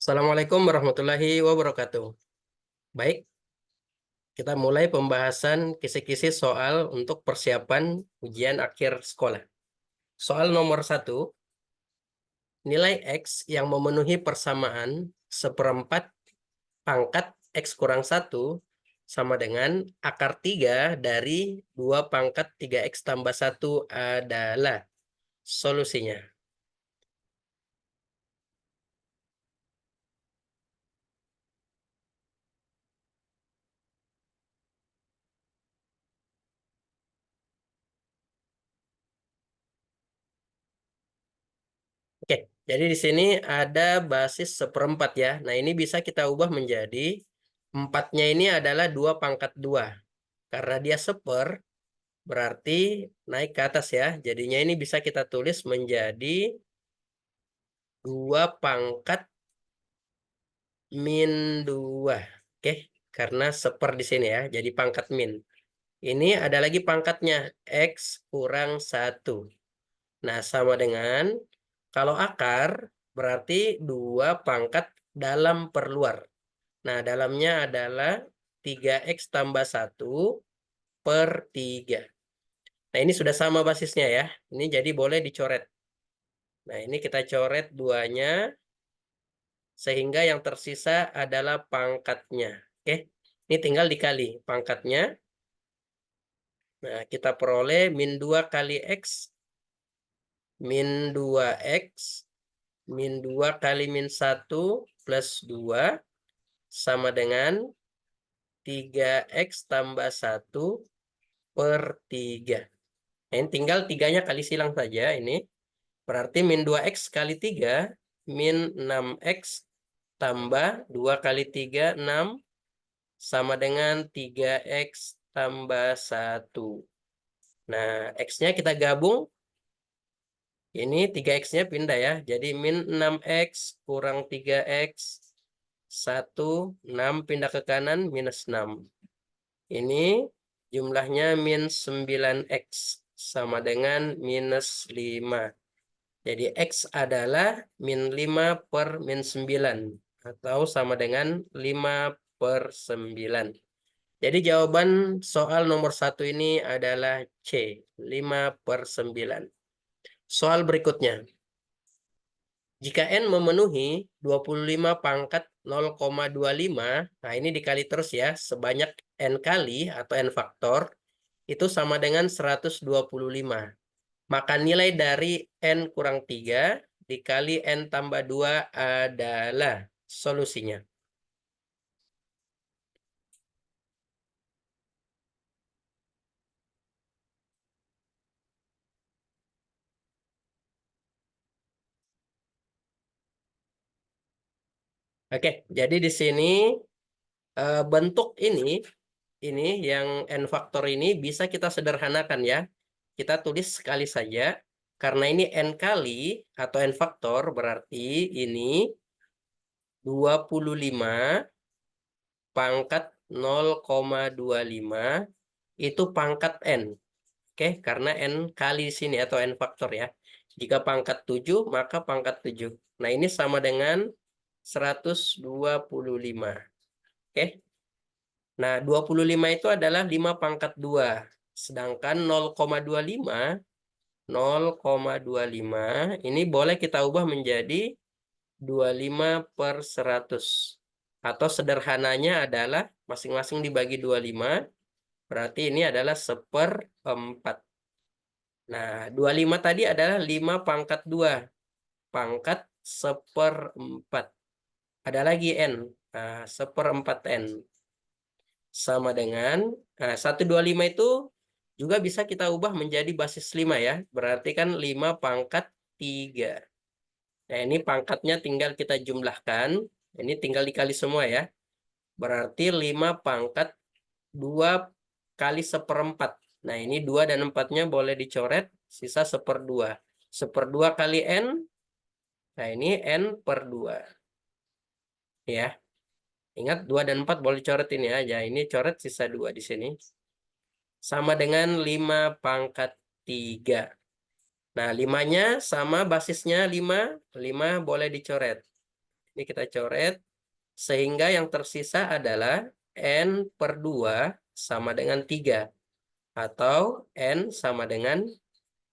Assalamualaikum warahmatullahi wabarakatuh. Baik, kita mulai pembahasan kisi-kisi soal untuk persiapan ujian akhir sekolah. Soal nomor 1, nilai X yang memenuhi persamaan seperempat pangkat X kurang 1 sama dengan akar 3 dari 2 pangkat 3X tambah 1 adalah solusinya. Oke, jadi di sini ada basis seperempat ya. Nah, ini bisa kita ubah menjadi 4-nya ini adalah 2 pangkat 2. Karena dia seper, berarti naik ke atas ya. Jadinya ini bisa kita tulis menjadi 2 pangkat min 2. Oke, karena seper di sini ya, jadi pangkat min. Ini ada lagi pangkatnya, X kurang 1. Nah, sama dengan kalau akar berarti 2 pangkat dalam per luar. Nah, dalamnya adalah 3X tambah 1 per 3. Nah, ini sudah sama basisnya ya. Ini jadi boleh dicoret. Nah, ini kita coret 2-nya. Sehingga yang tersisa adalah pangkatnya. Oke, ini tinggal dikali pangkatnya. Nah, kita peroleh min 2 kali X. Min 2X. Min 2 kali min 1 plus 2 sama dengan 3X tambah 1 per 3. Nah, ini tinggal 3-nya kali silang saja ini. Berarti min 2X kali 3, min 6X tambah 2 kali 3, 6, sama dengan 3X tambah 1. Nah, X-nya kita gabung. Ini 3X-nya pindah ya. Jadi min 6X kurang 3X. 1, 6 pindah ke kanan, minus 6. Ini jumlahnya min 9X. Sama dengan minus 5. Jadi X adalah min 5 per min 9. Atau sama dengan 5 per 9. Jadi jawaban soal nomor 1 ini adalah C, 5 per 9. Soal berikutnya. Jika N memenuhi 25 pangkat 0,25, nah ini dikali terus ya, sebanyak N kali atau N faktor, itu sama dengan 125. Maka nilai dari N kurang 3 dikali N tambah 2 adalah solusinya. Oke, jadi di sini bentuk ini yang N faktor ini bisa kita sederhanakan ya. Kita tulis sekali saja. Karena ini N kali atau N faktor berarti ini 25 pangkat 0,25 itu pangkat N. Oke, karena N kali di sini atau N faktor ya. Jika pangkat 7 maka pangkat 7. Nah, ini sama dengan 125. Oke. Nah, 25 itu adalah 5 pangkat 2. Sedangkan 0,25 ini boleh kita ubah menjadi 25 per 100. Atau sederhananya adalah masing-masing dibagi 25. Berarti ini adalah 1/4. Nah, 25 tadi adalah 5 pangkat 2. Pangkat 1/4. Ada lagi N. Nah, 1/4 N. Sama dengan, nah 125 itu juga bisa kita ubah menjadi basis 5 ya. Berarti kan 5 pangkat 3. Nah, ini pangkatnya tinggal kita jumlahkan. Ini tinggal dikali semua ya. Berarti 5 pangkat 2 kali 1/4. Nah, ini 2 dan 4-nya boleh dicoret. Sisa 1/2. 1/2 kali N. Nah, ini N per 2. Ya. Ingat 2 dan 4 boleh dicoret ini aja. Ini coret sisa 2 di sini. Sama dengan 5 pangkat 3. Nah, 5-nya sama basisnya 5. 5 boleh dicoret. Ini kita coret. Sehingga yang tersisa adalah N per 2 sama dengan 3. Atau N sama dengan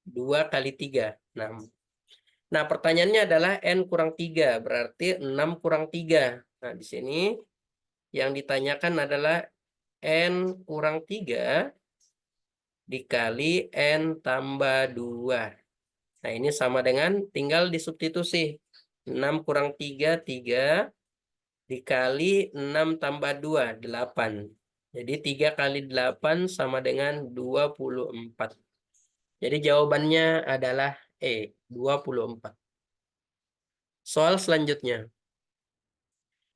2 kali 3. Nah, pertanyaannya adalah N kurang 3. Berarti 6 kurang 3. Nah, di sini yang ditanyakan adalah N kurang 3 dikali N tambah 2. Nah, ini sama dengan tinggal disubstitusi. 6 kurang 3, 3. Dikali 6 tambah 2, 8. Jadi 3 kali 8 sama dengan 24. Jadi jawabannya adalah E, 24. Soal selanjutnya.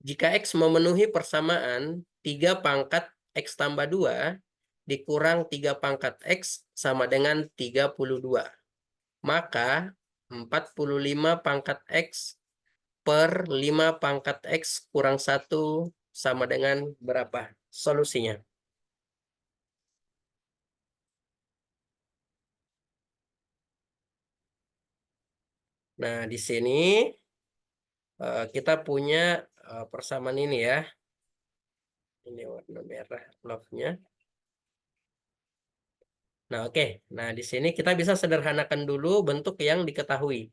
Jika X memenuhi persamaan 3 pangkat X tambah 2 dikurang 3 pangkat X sama dengan 32. Maka 45 pangkat X per 5 pangkat X kurang 1 sama dengan berapa? Solusinya. Nah, di sini kita punya persamaan ini ya. Ini warna merah love-nya. Nah, oke. Nah, di sini kita bisa sederhanakan dulu bentuk yang diketahui.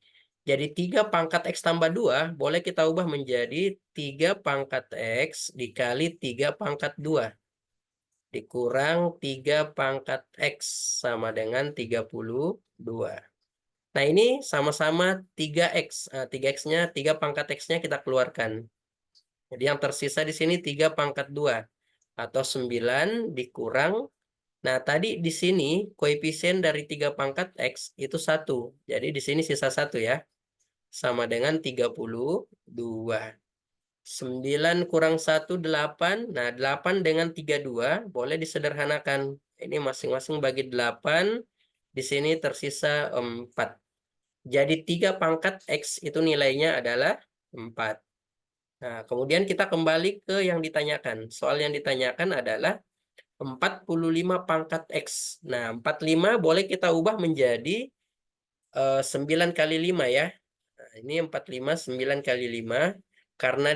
Jadi 3 pangkat X tambah 2 boleh kita ubah menjadi 3 pangkat X dikali 3 pangkat 2. Dikurang 3 pangkat X sama dengan 32. Nah, ini sama-sama 3X. 3X-nya, 3 pangkat X-nya kita keluarkan. Jadi yang tersisa di sini 3 pangkat 2. Atau 9 dikurang. Nah, tadi di sini koefisien dari 3 pangkat X itu 1. Jadi di sini sisa 1 ya. Sama dengan 32. 9 kurang 1, 8. Nah, 8 dengan 32 boleh disederhanakan. Ini masing-masing bagi 8. Di sini tersisa 4. Jadi 3 pangkat X itu nilainya adalah 4. Nah, kemudian kita kembali ke yang ditanyakan. Soal yang ditanyakan adalah 45 pangkat X. Nah, 45 boleh kita ubah menjadi 9 kali 5 ya. Nah, ini 45, 9 kali 5. Karena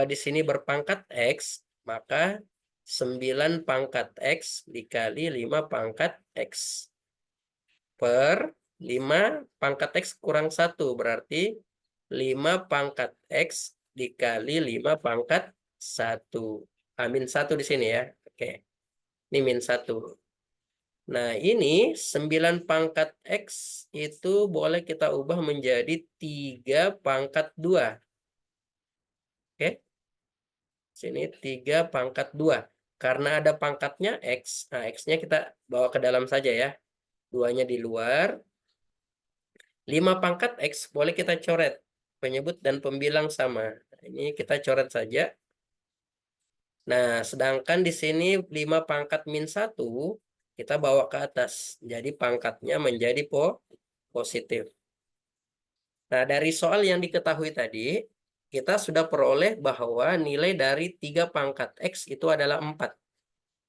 di sini berpangkat X, maka 9 pangkat X dikali 5 pangkat X. Per 5 pangkat X kurang 1. Berarti 5 pangkat X dikali 5 pangkat 1. Min 1 di sini ya. Oke. Ini min 1. Nah, ini 9 pangkat X itu boleh kita ubah menjadi 3 pangkat 2. Oke. Sini 3 pangkat 2. Karena ada pangkatnya X. Nah, X-nya kita bawa ke dalam saja ya. 2-nya di luar. 5 pangkat X boleh kita coret. Penyebut dan pembilang sama. Nah, ini kita coret saja. Nah, sedangkan di sini 5 pangkat min 1 kita bawa ke atas. Jadi pangkatnya menjadi positif. Nah, dari soal yang diketahui tadi, kita sudah peroleh bahwa nilai dari 3 pangkat X itu adalah 4.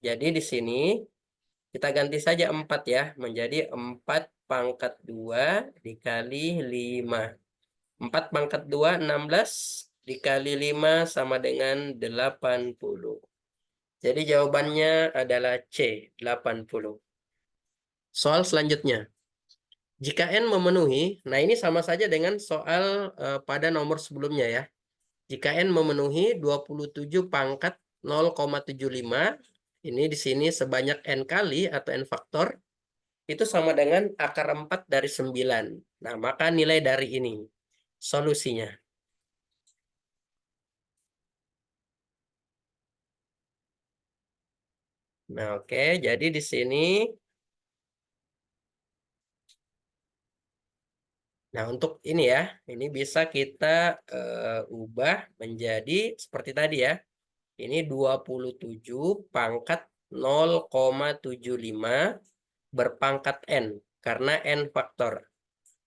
Jadi di sini kita ganti saja 4 ya, menjadi 4 pangkat 2 dikali 5. 4 pangkat 2, 16. Dikali 5 sama dengan 80. Jadi jawabannya adalah C, 80. Soal selanjutnya. Jika N memenuhi, nah ini sama saja dengan soal pada nomor sebelumnya ya. Jika N memenuhi 27 pangkat 0,75, ini di sini sebanyak N kali atau N faktor, itu sama dengan akar 4 dari 9. Nah, maka nilai dari ini. Solusinya. Nah, oke. Jadi di sini, nah untuk ini ya, ini bisa kita ubah menjadi seperti tadi ya. Ini 27 pangkat 0,75 berpangkat N. Karena N faktor.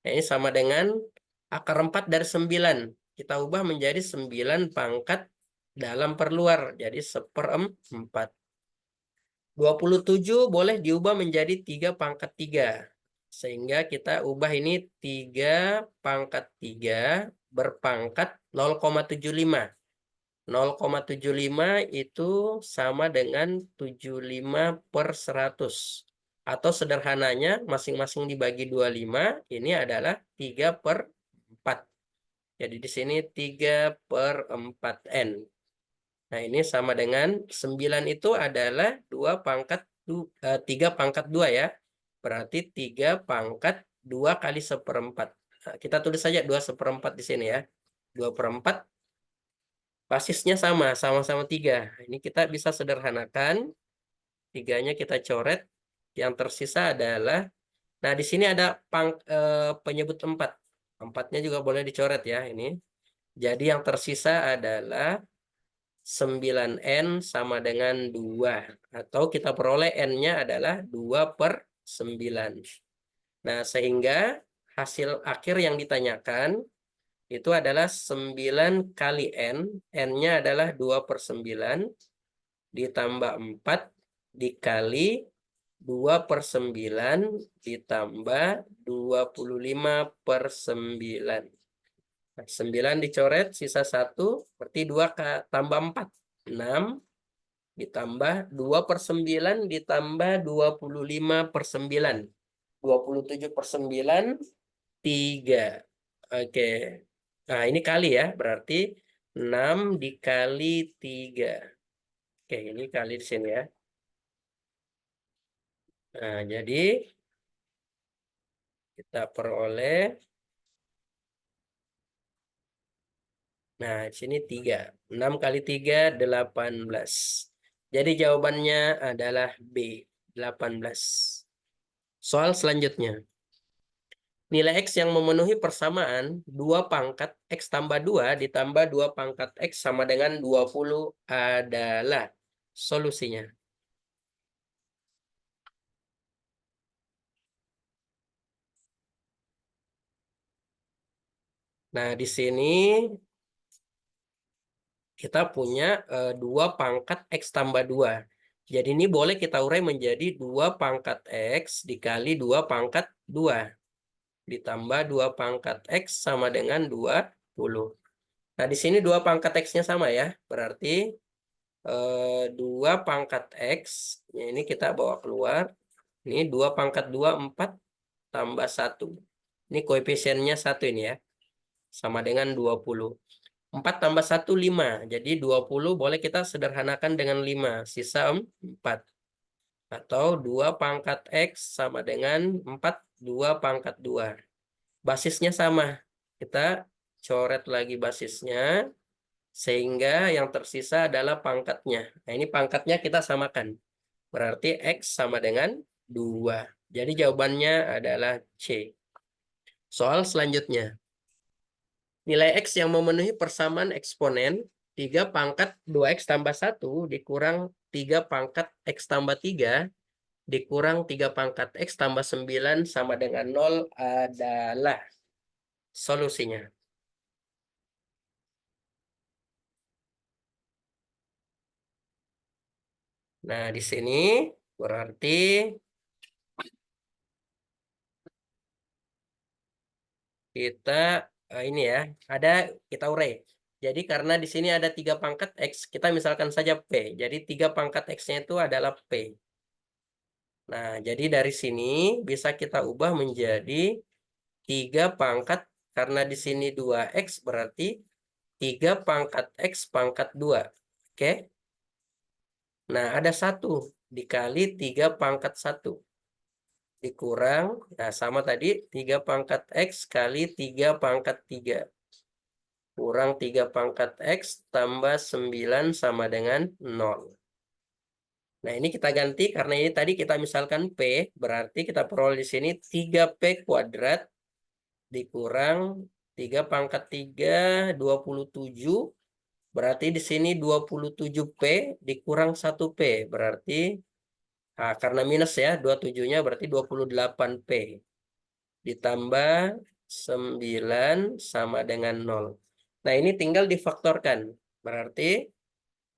Nah, ini sama dengan akar 4 dari 9. Kita ubah menjadi 9 pangkat dalam per luar. Jadi 1/4. 27 boleh diubah menjadi 3 pangkat 3. Sehingga kita ubah ini 3 pangkat 3 berpangkat 0,75. 0,75 itu sama dengan 75/100. Atau sederhananya masing-masing dibagi 25, ini adalah 3/4. Jadi di sini 3/4N. Nah, ini sama dengan 9 itu adalah 3 pangkat 2 ya. Berarti 3 pangkat 2 kali 1/4. Nah, kita tulis saja 2/1 di sini ya. 2/4 basisnya sama-sama 3. Ini kita bisa sederhanakan. 3-nya kita coret. Yang tersisa adalah, nah di sini ada penyebut 4. 4-nya juga boleh dicoret ya ini. Jadi yang tersisa adalah 9N sama dengan 2. Atau kita peroleh N-nya adalah 2/9. Nah, sehingga hasil akhir yang ditanyakan itu adalah 9 kali N. N-nya adalah 2/9 ditambah 4 dikali 2/9 ditambah 25/9. Nah, 9 dicoret, sisa 1, berarti 2 tambah 4. 6 ditambah 2/9 ditambah 25/9. 27/9, 3. Oke. Nah, ini kali ya, berarti 6 dikali 3. Oke, ini kali di sini ya. Nah, jadi kita peroleh, nah di sini 3. 6 kali 3, 18. Jadi jawabannya adalah B, 18. Soal selanjutnya. Nilai X yang memenuhi persamaan 2 pangkat X tambah 2 ditambah 2 pangkat X sama dengan 20 adalah solusinya. Nah, di sini kita punya 2 pangkat X tambah 2. Jadi ini boleh kita urai menjadi 2 pangkat X dikali 2 pangkat 2. Ditambah 2 pangkat X sama dengan 20. Nah, di sini 2 pangkat X-nya sama ya. Berarti 2 pangkat X, ini kita bawa keluar. Ini 2 pangkat 2, 4 tambah 1. Ini koefisiennya 1 ini ya. Sama dengan 20. 4 tambah 1, 5. Jadi 20 boleh kita sederhanakan dengan 5. Sisa 4. Atau 2 pangkat X sama dengan 4, 2 pangkat 2. Basisnya sama. Kita coret lagi basisnya. Sehingga yang tersisa adalah pangkatnya. Nah, ini pangkatnya kita samakan. Berarti X sama dengan 2. Jadi jawabannya adalah C. Soal selanjutnya. Nilai X yang memenuhi persamaan eksponen 3 pangkat 2X tambah 1 dikurang 3 pangkat X tambah 3 dikurang 3 pangkat X tambah 9 sama dengan 0 adalah solusinya. Nah, di sini berarti kita ini ya, kita urai. Jadi karena di sini ada 3 pangkat X, kita misalkan saja P. Jadi 3 pangkat X-nya itu adalah P. Nah, jadi dari sini bisa kita ubah menjadi 3 pangkat, karena di sini 2X berarti 3 pangkat X pangkat 2. Oke. Nah, ada 1 dikali 3 pangkat 1. Dikurang, nah sama tadi 3 pangkat X kali 3 pangkat 3. Kurang 3 pangkat X tambah 9 sama dengan 0. Nah, ini kita ganti karena ini tadi kita misalkan P, berarti kita peroleh di sini 3P kuadrat dikurang 3 pangkat 3, 27. Berarti di sini 27P dikurang 1P. Berarti, nah, karena minus ya, 27-nya berarti 28P. Ditambah 9 sama dengan 0. Nah, ini tinggal difaktorkan. Berarti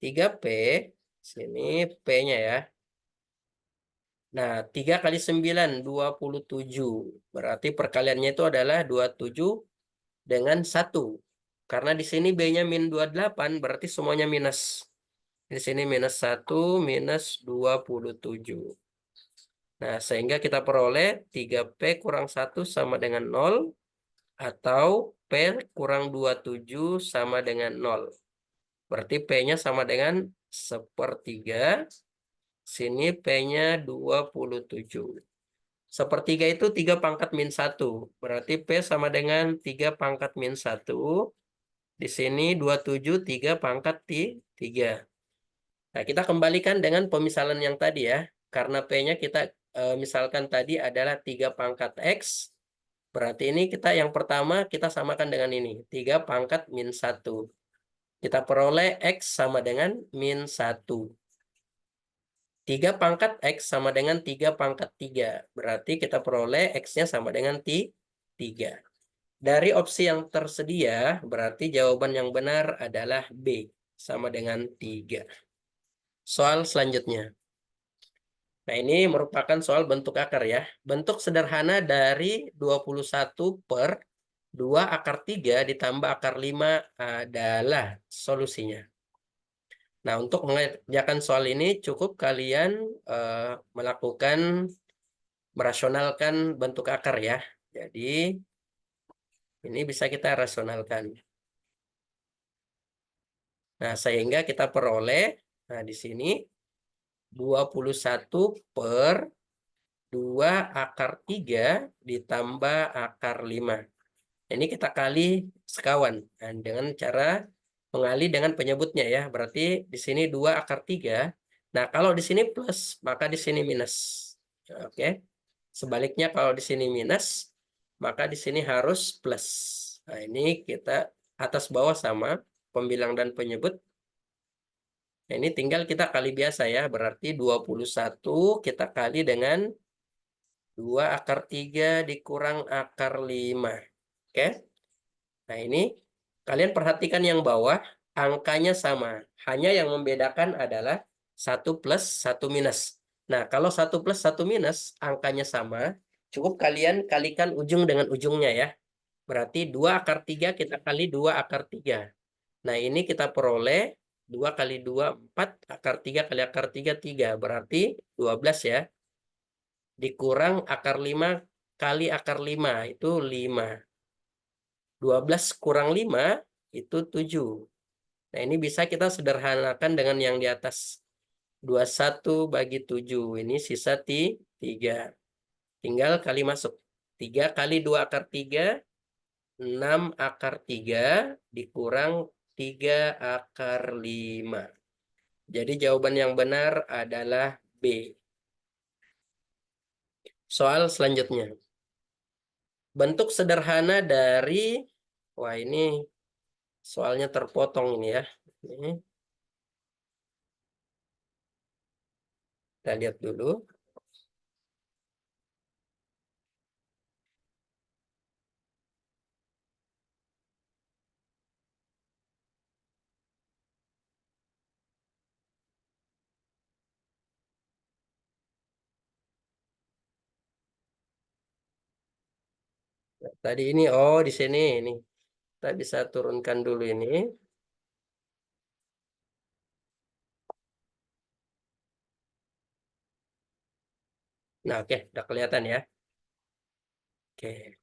3P, sini P-nya ya. Nah, 3 kali 9, 27. Berarti perkaliannya itu adalah 27 dengan 1. Karena di sini B-nya min 28, berarti semuanya minus. Di sini minus 1, minus 27. Nah, sehingga kita peroleh 3P kurang 1 sama dengan 0, atau P kurang 27 sama dengan 0. Berarti P-nya sama dengan 1/3. Sini P-nya 27. 1/3 itu 3 pangkat min 1. Berarti P sama dengan 3 pangkat min 1. Di sini 27, 3 pangkat 3. Nah, kita kembalikan dengan pemisalan yang tadi ya. Karena P-nya kita misalkan tadi adalah 3 pangkat X. Berarti ini kita yang pertama kita samakan dengan ini. 3 pangkat min 1. Kita peroleh X sama dengan min 1. 3 pangkat X sama dengan 3 pangkat 3. Berarti kita peroleh X-nya sama dengan 3. Dari opsi yang tersedia, berarti jawaban yang benar adalah B, sama dengan 3. Soal selanjutnya. Nah, ini merupakan soal bentuk akar ya. Bentuk sederhana dari 21/2 akar 3 ditambah akar 5 adalah solusinya. Nah, untuk mengerjakan soal ini cukup kalian merasionalkan bentuk akar ya. Jadi, ini bisa kita rasionalkan. Nah, sehingga kita peroleh, nah di sini 21/2 akar 3 ditambah akar 5. Ini kita kali sekawan dengan cara mengali dengan penyebutnya ya. Berarti di sini 2 akar 3. Nah, kalau di sini plus, maka di sini minus. Oke. Sebaliknya kalau di sini minus, maka di sini harus plus. Nah, ini kita atas bawah sama, pembilang dan penyebut. Nah, ini tinggal kita kali biasa ya. Berarti 21 kita kali dengan 2 akar 3 dikurang akar 5. Oke. Nah, ini kalian perhatikan yang bawah, angkanya sama. Hanya yang membedakan adalah 1 plus 1 minus. Nah, kalau 1 plus 1 minus, angkanya sama, cukup kalian kalikan ujung dengan ujungnya ya. Berarti 2 akar 3 kita kali 2 akar 3. Nah, ini kita peroleh 2 kali 2, 4, akar 3 kali akar 3, 3. Berarti 12 ya. Dikurang akar 5 kali akar 5, itu 5. 12 kurang 5 itu 7. Nah, ini bisa kita sederhanakan dengan yang di atas. 21 bagi 7. Ini sisa 3. Tinggal kali masuk. 3 kali 2 akar 3, 6 akar 3 dikurang 3 akar 5. Jadi jawaban yang benar adalah B. Soal selanjutnya. Bentuk sederhana dari, wah ini soalnya terpotong ini ya. Ini, kita lihat dulu. Tadi ini, oh di sini ini. Kita bisa turunkan dulu ini. Nah, oke, udah kelihatan ya. Oke.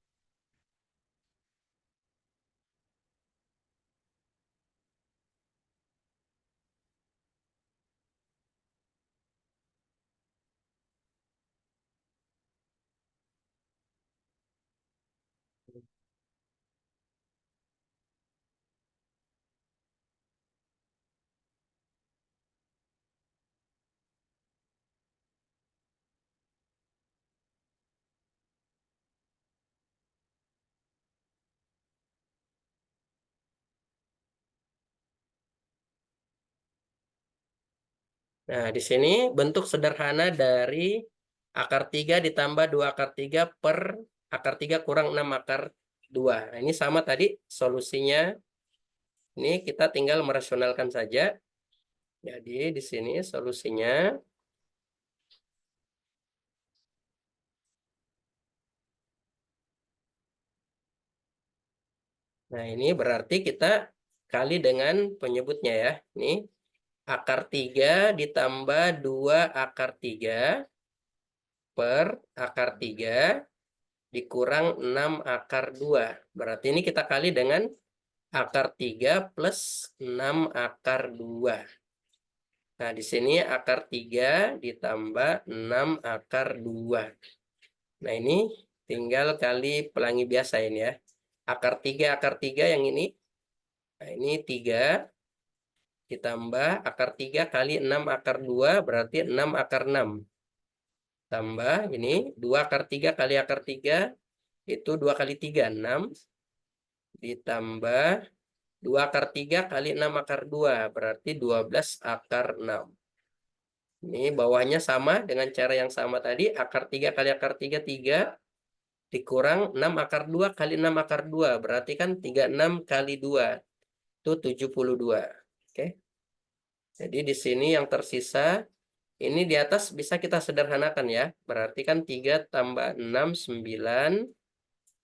Nah, di sini bentuk sederhana dari akar 3 ditambah 2 akar 3 per akar 3 kurang 6 akar 2. Nah, ini sama tadi solusinya. Ini kita tinggal merasionalkan saja. Jadi di sini solusinya Nah, ini berarti kita kali dengan penyebutnya ya. Ini akar 3 ditambah 2 akar 3 per akar 3 dikurang 6 akar 2. Berarti ini kita kali dengan akar 3 plus 6 akar 2. Nah, di sini akar 3 ditambah 6 akar 2. Nah, ini tinggal kali pelangi biasa ini ya. Akar 3 yang ini. Nah, ini 3 ditambah akar 3 kali 6 akar 2 berarti 6 akar 6. Tambah ini 2 akar 3 kali akar 3 itu 2 kali 3, 6. Ditambah 2 akar 3 kali 6 akar 2 berarti 12 akar 6. Ini bawahnya sama dengan cara yang sama tadi. Akar 3 kali akar 3, 3. Dikurang 6 akar 2 kali 6 akar 2. Berarti kan 36 kali 2. Itu 72. Oke. Jadi di sini yang tersisa. Ini di atas bisa kita sederhanakan ya. Berarti kan 3 tambah 6, 9.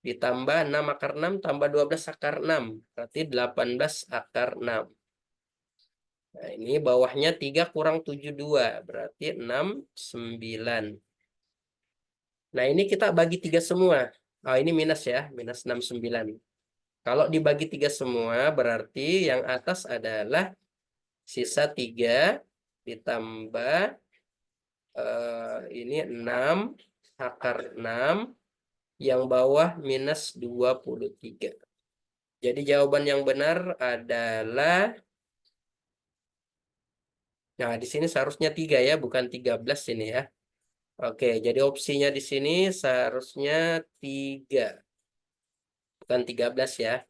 Ditambah 6 akar 6 tambah 12 akar 6. Berarti 18 akar 6. Nah, ini bawahnya 3 kurang 72. Berarti 6, 9. Nah, ini kita bagi 3 semua. Oh, ini minus ya. Minus 6, 9. Kalau dibagi 3 semua, berarti yang atas adalah sisa 3 ditambah ini 6 akar 6. Yang bawah minus 23. Jadi jawaban yang benar adalah, nah di sini seharusnya 3 ya, bukan 13 ini ya. Oke, jadi opsinya di sini seharusnya 3, bukan 13 ya.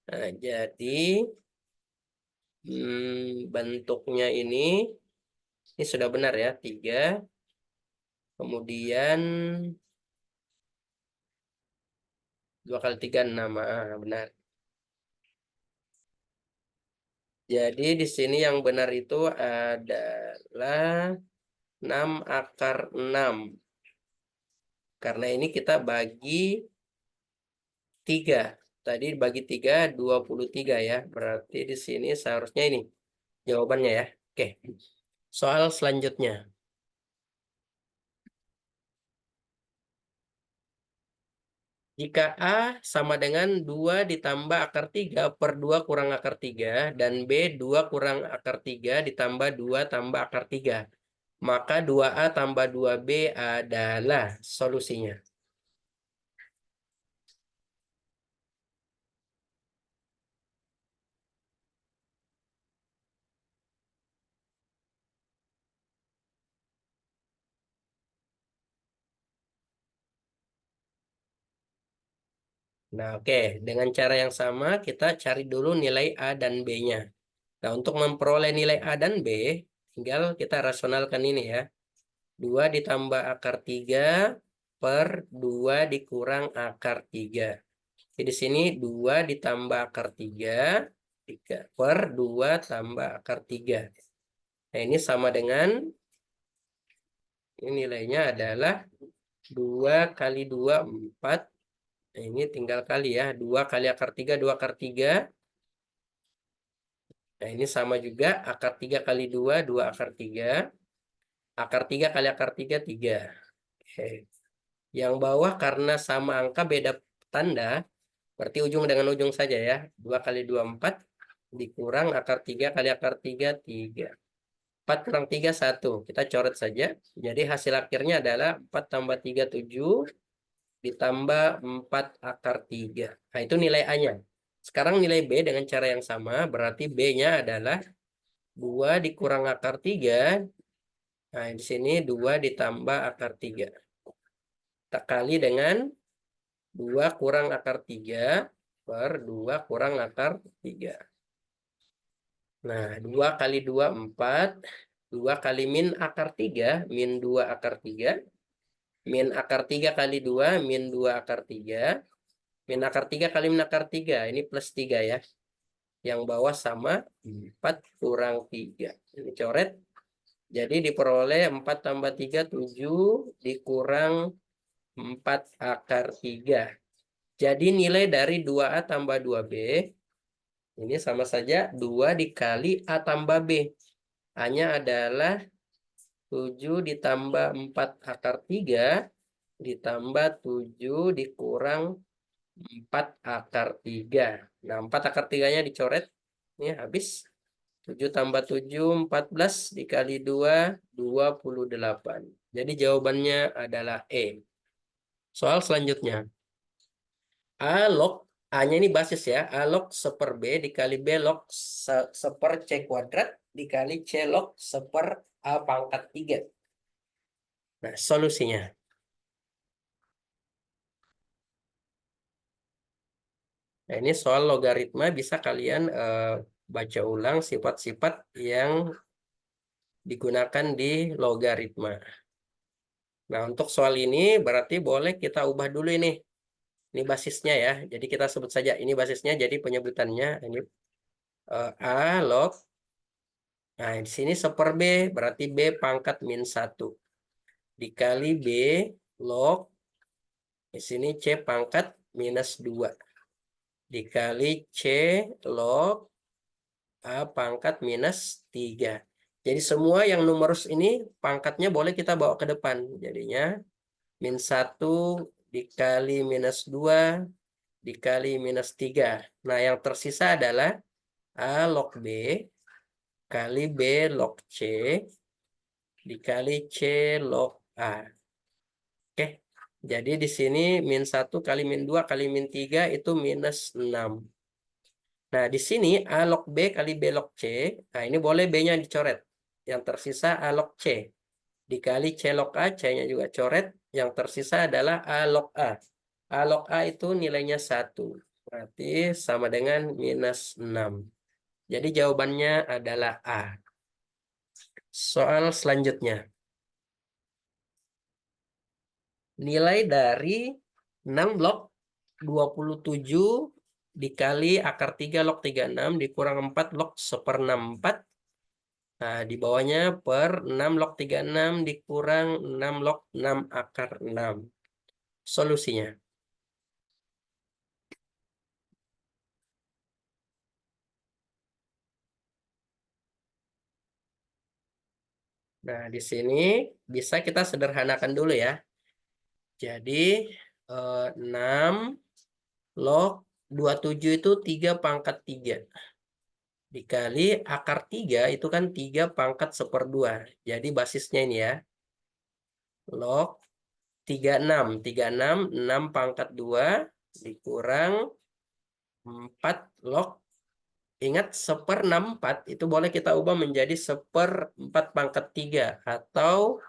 Nah, jadi bentuknya ini sudah benar ya, 3. Kemudian 2 kali 3, 6. Benar. Jadi di sini yang benar itu adalah 6 akar 6. Karena ini kita bagi 3. Tadi bagi 3, 23 ya. Berarti di sini seharusnya ini jawabannya ya. Oke. Soal selanjutnya. Jika A sama dengan 2 ditambah akar 3 per 2 kurang akar 3 dan B 2 kurang akar 3 ditambah 2 tambah akar 3. Maka 2A tambah 2B adalah solusinya. Nah, oke. Dengan cara yang sama, kita cari dulu nilai A dan B-nya. Nah, untuk memperoleh nilai A dan B, tinggal kita rasionalkan ini ya. 2 ditambah akar 3 per 2 dikurang akar 3. Jadi di sini 2 ditambah akar 3 per 2 tambah akar 3. Nah, ini sama dengan, ini nilainya adalah 2 kali 2, 4. Nah, ini tinggal kali ya. 2 kali akar 3, 2 akar 3. Nah, ini sama juga. Akar 3 kali 2, 2 akar 3. Akar 3 kali akar 3, 3. Oke. Yang bawah karena sama angka beda tanda, berarti ujung dengan ujung saja ya. 2 kali 2, 4. Dikurang akar 3 kali akar 3, 3. 4 kurang 3, 1. Kita coret saja. Jadi hasil akhirnya adalah 4 tambah 3, 7. Ditambah 4 akar 3. Nah, itu nilai A-nya. Sekarang nilai B dengan cara yang sama. Berarti B-nya adalah 2 dikurang akar 3. Nah, di sini 2 ditambah akar 3. Kita kali dengan 2 kurang akar 3 per 2 kurang akar 3. Nah, 2 kali 2, 4. 2 kali min akar 3, min 2 akar 3. Min akar 3 kali 2, min 2 akar 3. Min akar 3 kali min akar 3. Ini plus 3 ya. Yang bawah sama 4 kurang 3. Ini coret. Jadi diperoleh 4 tambah 3, 7. Dikurang 4 akar 3. Jadi nilai dari 2A tambah 2B, ini sama saja 2 dikali A tambah B. A-nya adalah 7 ditambah 4 akar 3, ditambah 7 dikurang 4 akar 3. Nah, 4 akar 3-nya dicoret. Ini habis. 7 tambah 7, 14 dikali 2, 28. Jadi jawabannya adalah E. Soal selanjutnya. A log, A-nya ini basis ya. A log 1/B dikali B log 1/C kuadrat dikali C log 1/A pangkat 3. Nah, solusinya. Nah, ini soal logaritma bisa kalian baca ulang sifat-sifat yang digunakan di logaritma. Nah, untuk soal ini berarti boleh kita ubah dulu ini. Ini basisnya ya. Jadi kita sebut saja ini basisnya. Jadi penyebutannya ini A log. Nah, di sini 1/B berarti B pangkat min 1. Dikali B log. Di sini C pangkat minus 2. Dikali C log A pangkat minus 3. Jadi semua yang numerus ini pangkatnya boleh kita bawa ke depan. Jadinya min 1 dikali minus 2 dikali minus 3. Nah, yang tersisa adalah A log B kali B log C dikali C log A. Oke, jadi di sini min 1 kali min 2 kali min 3 itu minus 6. Nah, di sini A log B kali B log C. Nah, ini boleh B-nya dicoret. Yang tersisa A log C. Dikali C log A, C-nya juga coret. Yang tersisa adalah A log A. A log A itu nilainya 1. Berarti sama dengan minus 6. Jadi jawabannya adalah A. Soal selanjutnya. Nilai dari 6 log 27 dikali akar 3 log 36 dikurang 4 log 1/64. Nah, di bawahnya per 6 log 36 dikurang 6 log 6 akar 6. Solusinya. Nah, di sini bisa kita sederhanakan dulu ya. Jadi 6 log 27 itu 3 pangkat 3. Dikali akar 3 itu kan 3 pangkat 1/2. Jadi basisnya ini ya. Log 36. 36, 6 pangkat 2 dikurang 4 log. Ingat 1/64 itu boleh kita ubah menjadi 1/4 pangkat 3 atau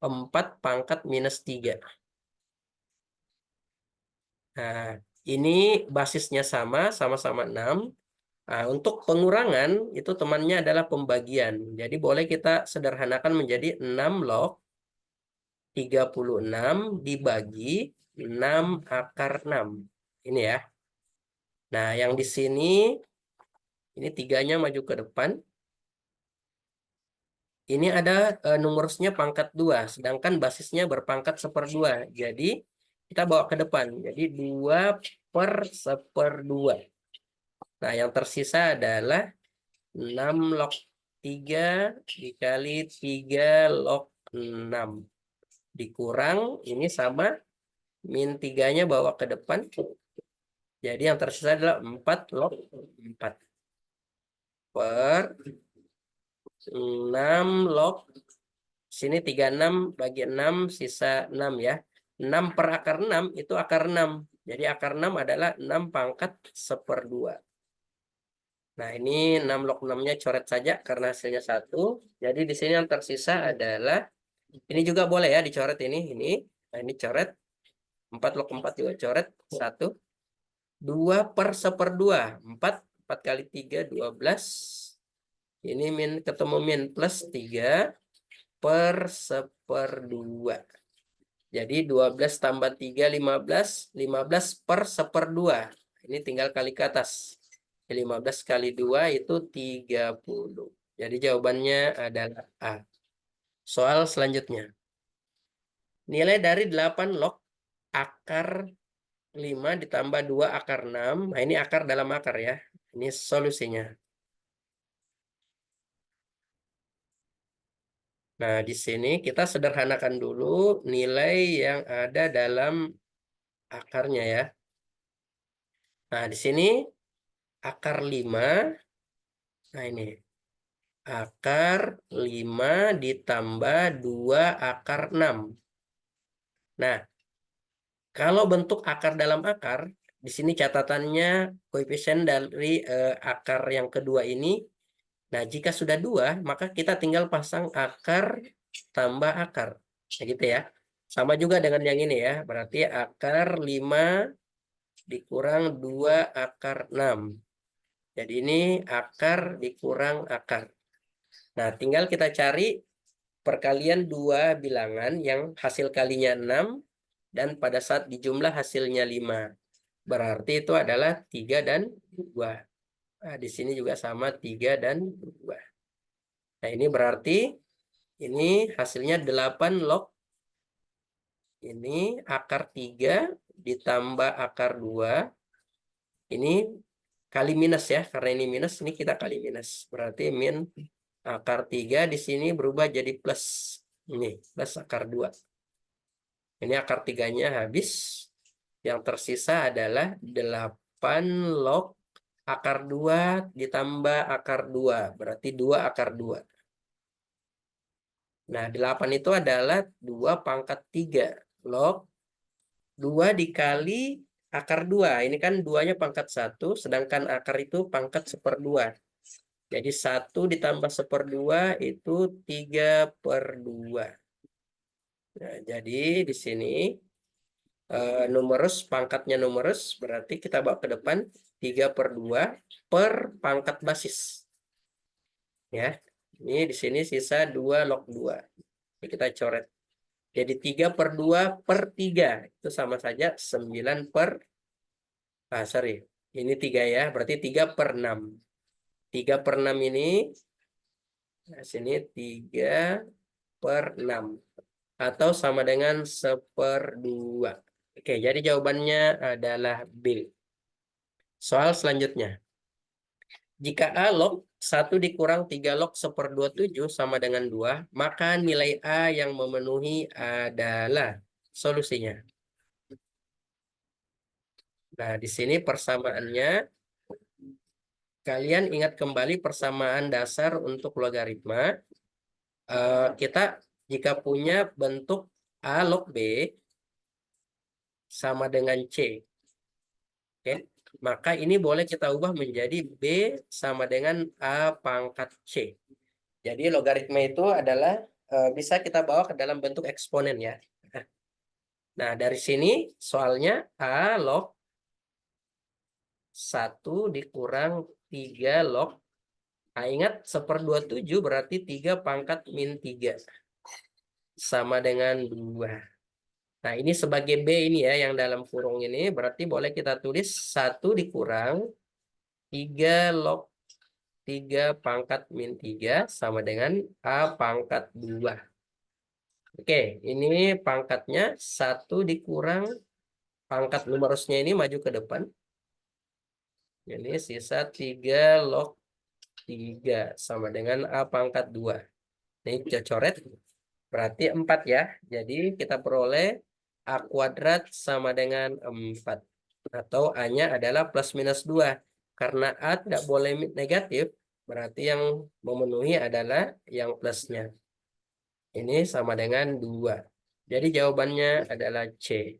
4 pangkat minus 3. Nah, ini basisnya sama-sama 6. Nah, untuk pengurangan itu temannya adalah pembagian. Jadi boleh kita sederhanakan menjadi 6 log 36 dibagi 6 akar 6. Ini ya. Nah, yang di sini ini 3-nya maju ke depan. Ini ada numerusnya pangkat 2, sedangkan basisnya berpangkat 1/2. Jadi kita bawa ke depan. Jadi 2/1/2. Nah, yang tersisa adalah 6 log 3 dikali 3 log 6. Dikurang, ini sama, min 3-nya bawa ke depan. Jadi yang tersisa adalah 4 log 4. Per 6 log. Sini 36 bagi 6 sisa 6 ya. 6 per akar 6 itu akar 6. Jadi akar 6 adalah 6 pangkat 1/2. Nah, ini 6 log 6-nya coret saja karena hasilnya 1. Jadi di sini yang tersisa adalah, ini juga boleh ya dicoret ini. Nah, ini coret. 4 log 4 juga coret. 1. 2 per 1/2. 4. 4 kali 3, 12. Ini min ketemu min plus 3 per 1/2. Jadi 12 tambah 3, 15. 15 per 1/2. Ini tinggal kali ke atas. 15 kali 2 itu 30. Jadi jawabannya adalah A. Soal selanjutnya. Nilai dari 8 log akar 5 ditambah 2 akar 6. Nah, ini akar dalam akar ya. Ini solusinya. Nah, di sini kita sederhanakan dulu nilai yang ada dalam akarnya ya. Nah, di sini akar 5. Nah, ini akar 5 ditambah 2 akar 6. Nah, kalau bentuk akar dalam akar, di sini catatannya koefisien dari akar yang kedua ini. Nah, jika sudah 2, maka kita tinggal pasang akar tambah akar. Nah, gitu ya. Sama juga dengan yang ini ya. Berarti akar 5 dikurang 2 akar 6. Jadi ini akar dikurang akar. Nah, tinggal kita cari perkalian dua bilangan yang hasil kalinya 6 dan pada saat dijumlah hasilnya 5. Berarti itu adalah 3 dan 2. Nah, di sini juga sama 3 dan 2. Nah, ini berarti ini hasilnya 8 log. Ini akar 3 ditambah akar 2. Ini kali minus ya. Karena ini minus, ini kita kali minus. Berarti min akar 3 di sini berubah jadi plus. Ini plus akar 2. Ini akar 3-nya habis. Yang tersisa adalah 8 log akar 2 ditambah akar 2. Berarti 2 akar 2. Nah, 8 itu adalah 2 pangkat 3. Log 2 dikali akar 2. Ini kan 2-nya pangkat 1, sedangkan akar itu pangkat 1/2. Jadi 1 ditambah 1/2 itu 3/2. Nah, jadi di sini numerus, pangkatnya numerus, berarti kita bawa ke depan 3/2 per pangkat basis. Ya, ini di sini sisa 2 log 2. Ini kita coret. Jadi 3/2 per 3. Itu sama saja 9 per... sorry. Ini 3 ya, berarti 3/6. 3/6 ini, nah sini 3/6. Atau sama dengan 1/2. Oke, jadi jawabannya adalah B. Soal selanjutnya. Jika A log 1 dikurang 3 log 1/27 sama dengan 2, maka nilai A yang memenuhi adalah solusinya. Nah, di sini persamaannya, kalian ingat kembali persamaan dasar untuk logaritma. Kita jika punya bentuk A log B sama dengan C. Oke, maka ini boleh kita ubah menjadi B sama dengan A pangkat C. Jadi logaritma itu adalah bisa kita bawa ke dalam bentuk eksponen ya. Nah, dari sini soalnya A log 1 dikurang 3 log. Nah, ingat 1/27 berarti 3 pangkat min 3. Sama dengan 2. Nah, ini sebagai B ini ya, yang dalam kurung ini. Berarti boleh kita tulis 1 dikurang 3 log 3 pangkat min 3 sama dengan A pangkat 2. Oke, ini pangkatnya 1 dikurang pangkat numerusnya ini maju ke depan. Ini sisa 3 log 3 sama dengan A pangkat 2. Ini kita coret. Berarti 4 ya. Jadi kita peroleh A kuadrat sama dengan 4. Atau A-nya adalah plus minus 2. Karena A tidak boleh negatif, berarti yang memenuhi adalah yang plusnya. Ini sama dengan 2. Jadi jawabannya adalah C.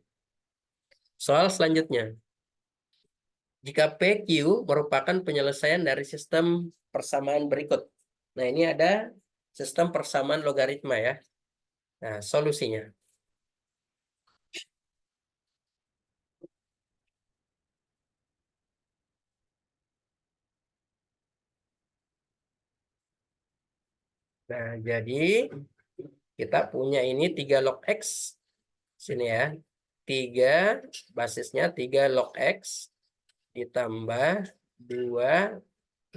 Soal selanjutnya. Jika PQ merupakan penyelesaian dari sistem persamaan berikut. Nah, ini ada sistem persamaan logaritma ya. Nah, solusinya. Nah, jadi kita punya ini 3 log X. Sini ya. 3, basisnya 3 log X ditambah 2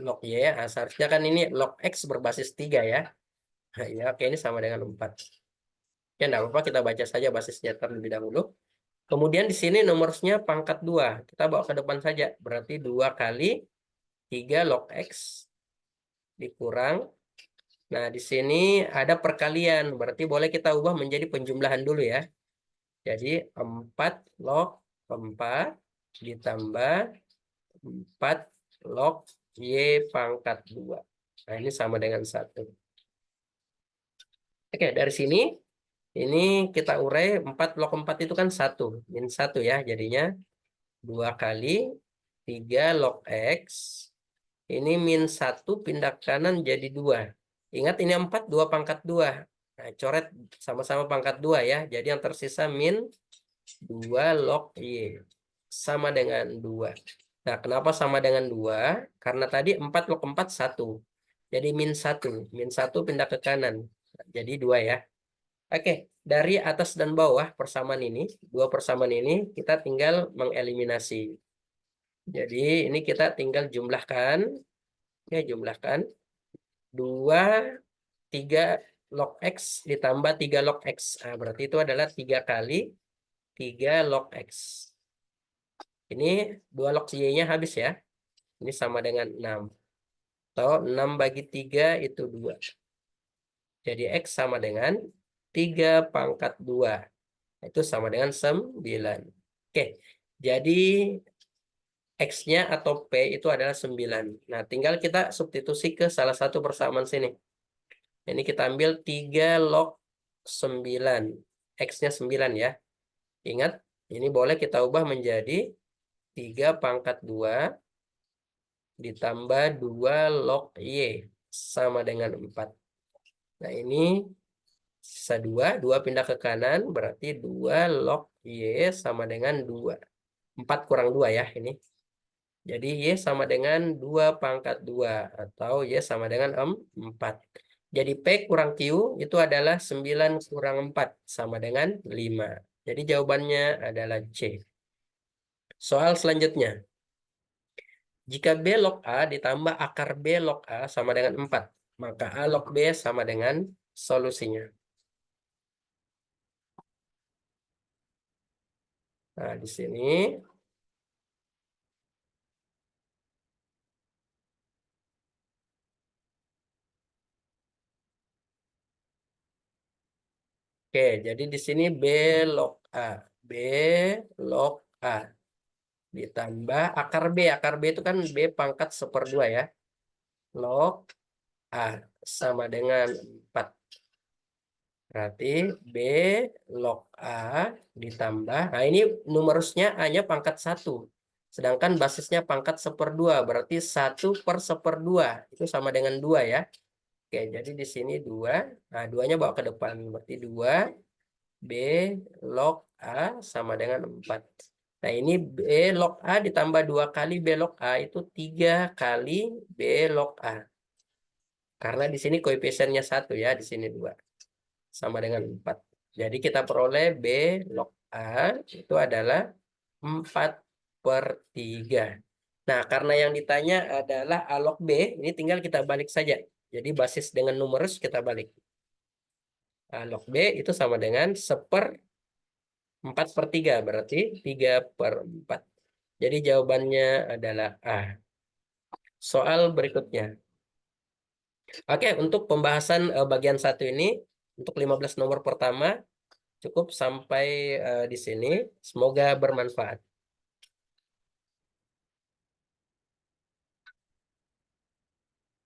log Y. Nah, seharusnya kan ini log X berbasis 3 ya. Nah, ya, oke, ini sama dengan 4. Ya, enggak apa-apa, kita baca saja basisnya terlebih dahulu. Kemudian di sini nomornya pangkat 2. Kita bawa ke depan saja. Berarti 2 kali 3 log X dikurang. Nah, di sini ada perkalian. Berarti boleh kita ubah menjadi penjumlahan dulu ya. Jadi 4 log 4 ditambah 4 log Y pangkat 2. Nah, ini sama dengan 1. Oke, dari sini ini kita urai 4 log 4 itu kan 1. Min 1 ya. Jadinya 2 kali 3 log X. Ini min 1 pindah ke kanan jadi 2. Ingat ini 4, 2 pangkat 2. Nah, coret sama-sama pangkat 2 ya. Jadi yang tersisa min 2 log Y. Sama dengan 2. Nah, kenapa sama dengan 2? Karena tadi 4 log 4, 1. Jadi min 1. Min 1 pindah ke kanan. Jadi 2 ya. Oke, dari atas dan bawah persamaan ini, dua persamaan ini, kita tinggal mengeliminasi. Jadi ini kita tinggal jumlahkan. Ya, jumlahkan. 2, 3 log X ditambah 3 log X. Nah, berarti itu adalah 3 kali 3 log X. Ini 2 log Y-nya habis ya. Ini sama dengan 6. Atau 6 bagi 3 itu 2. Jadi X sama dengan 3 pangkat 2. Itu sama dengan 9. Oke, jadi X-nya atau P itu adalah 9. Nah, tinggal kita substitusi ke salah satu persamaan sini. Ini kita ambil 3 log 9. X-nya 9 ya. Ingat, ini boleh kita ubah menjadi 3 pangkat 2 ditambah 2 log Y sama dengan 4. Nah, ini sisa 2. 2 pindah ke kanan, berarti 2 log Y sama dengan 2. 4 kurang 2 ya ini. Jadi Y sama dengan 2 pangkat 2. Atau Y sama dengan 4. Jadi P kurang Q itu adalah 9 kurang 4. Sama dengan 5. Jadi jawabannya adalah C. Soal selanjutnya. Jika B log A ditambah akar B log A sama dengan 4. Maka A log B sama dengan solusinya. Nah, di sini. Oke, jadi di sini B log A. B log A. Ditambah akar B. Akar B itu kan B pangkat 1/2 ya. Log A sama dengan 4. Berarti B log A ditambah. Nah, ini numerusnya A-nya pangkat 1. Sedangkan basisnya pangkat 1/2. Berarti 1/1/2. Itu sama dengan 2 ya. Oke, jadi di sini 2. Nah, 2-nya bawa ke depan. Berarti 2 B log A sama dengan 4. Nah, ini B log A ditambah 2 kali B log A itu 3 kali B log A. Karena di sini koefisiennya 1 ya, di sini 2. Sama dengan 4. Jadi kita peroleh B log A itu adalah 4/3. Nah, karena yang ditanya adalah A log B, ini tinggal kita balik saja. Jadi basis dengan numerus kita balik. A log B itu sama dengan 4/3, berarti 3/4. Jadi jawabannya adalah A. Soal berikutnya. Oke, untuk pembahasan bagian 1 ini, untuk 15 nomor pertama, cukup sampai di sini. Semoga bermanfaat.